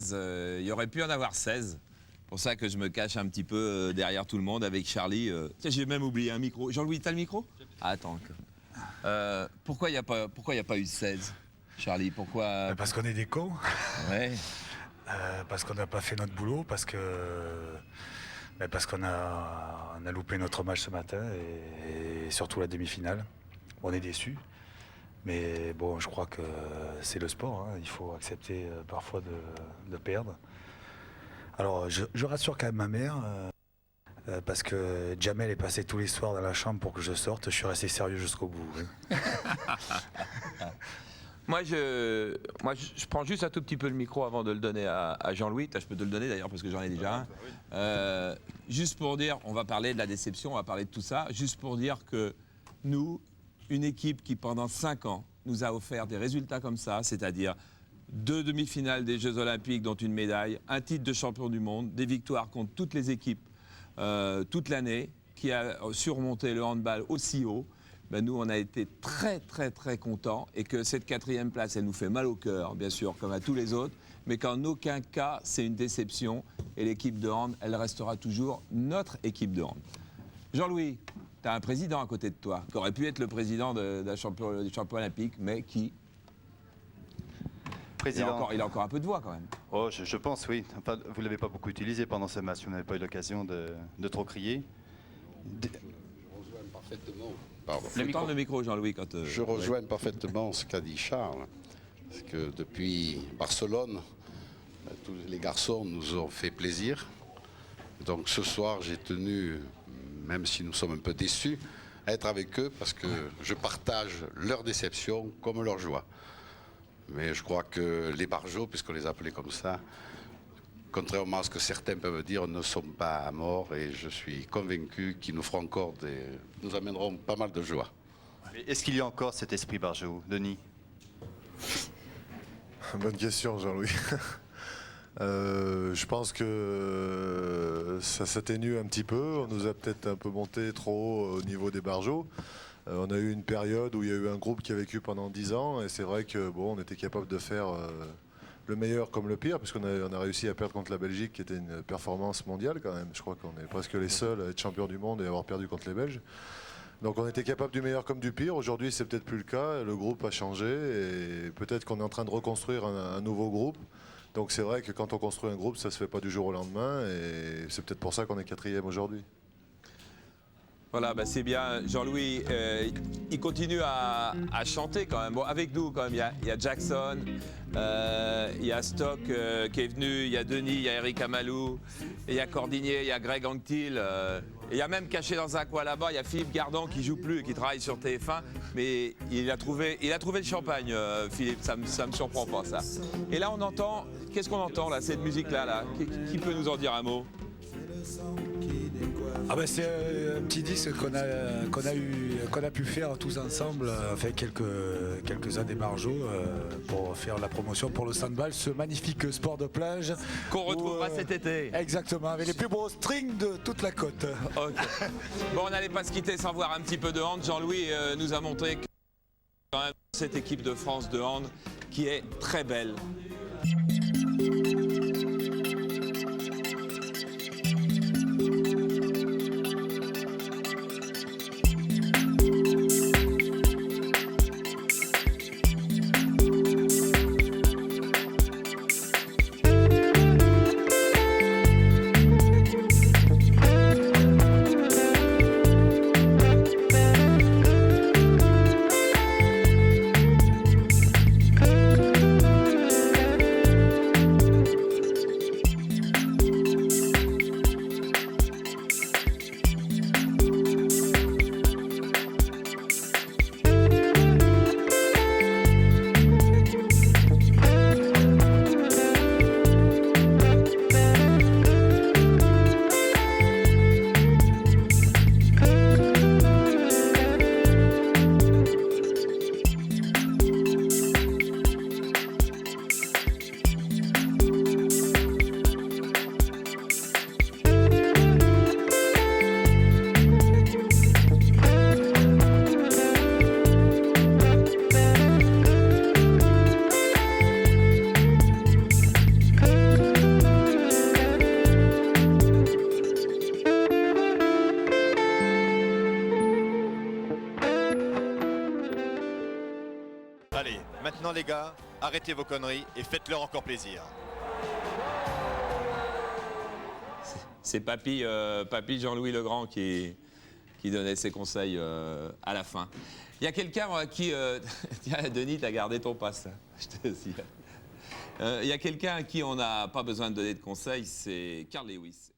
Il y aurait pu en avoir 16. C'est pour ça que je me cache un petit peu derrière tout le monde avec Charlie. Tiens, j'ai même oublié un micro. Jean-Louis, t'as le micro? Ah, attends. Pourquoi il n'y a pas eu 16, Charlie? Pourquoi? Parce qu'on est des cons. Ouais. Parce qu'on n'a pas fait notre boulot, parce qu'on a loupé notre match ce matin et surtout la demi-finale. On est déçus. Mais bon, je crois que c'est le sport, hein. Il faut accepter parfois de perdre. Alors, je rassure quand même ma mère, parce que Jamel est passé tous les soirs dans la chambre pour que je sorte. Je suis resté sérieux jusqu'au bout. Hein. Moi, je prends juste un tout petit peu le micro avant de le donner à Jean-Louis. Je peux te le donner d'ailleurs parce que j'en ai déjà un. Juste pour dire, on va parler de la déception, on va parler de tout ça. Juste pour dire que nous, une équipe qui pendant 5 ans nous a offert des résultats comme ça, c'est-à-dire 2 demi-finales des Jeux Olympiques dont une médaille, un titre de champion du monde, des victoires contre toutes les équipes toute l'année, qui a surmonté le handball aussi haut. Ben nous, on a été très, très, très contents et que cette 4e place, elle nous fait mal au cœur, bien sûr, comme à tous les autres, mais qu'en aucun cas, c'est une déception et l'équipe de hand, elle restera toujours notre équipe de hand. Jean-Louis, tu as un président à côté de toi, qui aurait pu être le président du champion olympique, mais qui... Président. Il a encore un peu de voix quand même. Oh, je pense, oui. Enfin, vous ne l'avez pas beaucoup utilisé pendant ce match, vous n'avez pas eu l'occasion de trop crier. Je rejoins parfaitement. Pardon. Le micro, Jean-Louis, quand... Je rejoins parfaitement ce qu'a dit Charles. Parce que depuis Barcelone, tous les garçons nous ont fait plaisir. Donc ce soir, j'ai tenu, même si nous sommes un peu déçus, à être avec eux parce que je partage leur déception comme leur joie. Mais je crois que les barjots, puisqu'on les appelait comme ça, contrairement à ce que certains peuvent dire, ne sont pas à mort et je suis convaincu qu'ils nous feront encore nous amèneront pas mal de joie. Est-ce qu'il y a encore cet esprit barjot, Denis? Bonne question, Jean-Louis. Je pense que ça s'atténue un petit peu. On nous a peut-être un peu monté trop haut au niveau des barjots. On a eu une période où il y a eu un groupe qui a vécu pendant 10 ans et c'est vrai que bon, on était capable de faire le meilleur comme le pire, puisqu'on a réussi à perdre contre la Belgique, qui était une performance mondiale quand même. Je crois qu'on est presque les seuls à être champions du monde et avoir perdu contre les Belges. Donc on était capable du meilleur comme du pire. Aujourd'hui, c'est peut-être plus le cas. Le groupe a changé et peut-être qu'on est en train de reconstruire un nouveau groupe. Donc c'est vrai que quand on construit un groupe, ça ne se fait pas du jour au lendemain et c'est peut-être pour ça qu'on est 4e aujourd'hui. Voilà, bah c'est bien. Jean-Louis, il continue à chanter quand même. Bon, avec nous quand même, il y a Jackson, il y a Stock qui est venu, il y a Denis, il y a Eric Amalou, il y a Cordinier, il y a Greg Anctil, il y a même caché dans un coin là-bas, il y a Philippe Gardon qui joue plus, qui travaille sur TF1, mais il a trouvé le champagne, Philippe, ça me surprend pas ça. Et là on entend, qu'est-ce qu'on entend là, cette musique-là là, qui peut nous en dire un mot? Ah ben c'est un petit disque qu'on a pu faire tous ensemble, enfin quelques-uns des barjots pour faire la promotion pour le handball, ce magnifique sport de plage. Qu'on retrouvera cet été. Exactement, avec les plus beaux strings de toute la côte. Okay. Bon, on n'allait pas se quitter sans voir un petit peu de hand. Jean-Louis nous a montré que quand même cette équipe de France de hand qui est très belle. Allez, maintenant les gars, arrêtez vos conneries et faites-leur encore plaisir. C'est papy Jean-Louis Legrand qui donnait ses conseils à la fin. Il y a quelqu'un à qui... Tiens, Denis, t'as gardé ton passe. Je te dis. Il y a quelqu'un à qui on n'a pas besoin de donner de conseils, c'est Carl Lewis.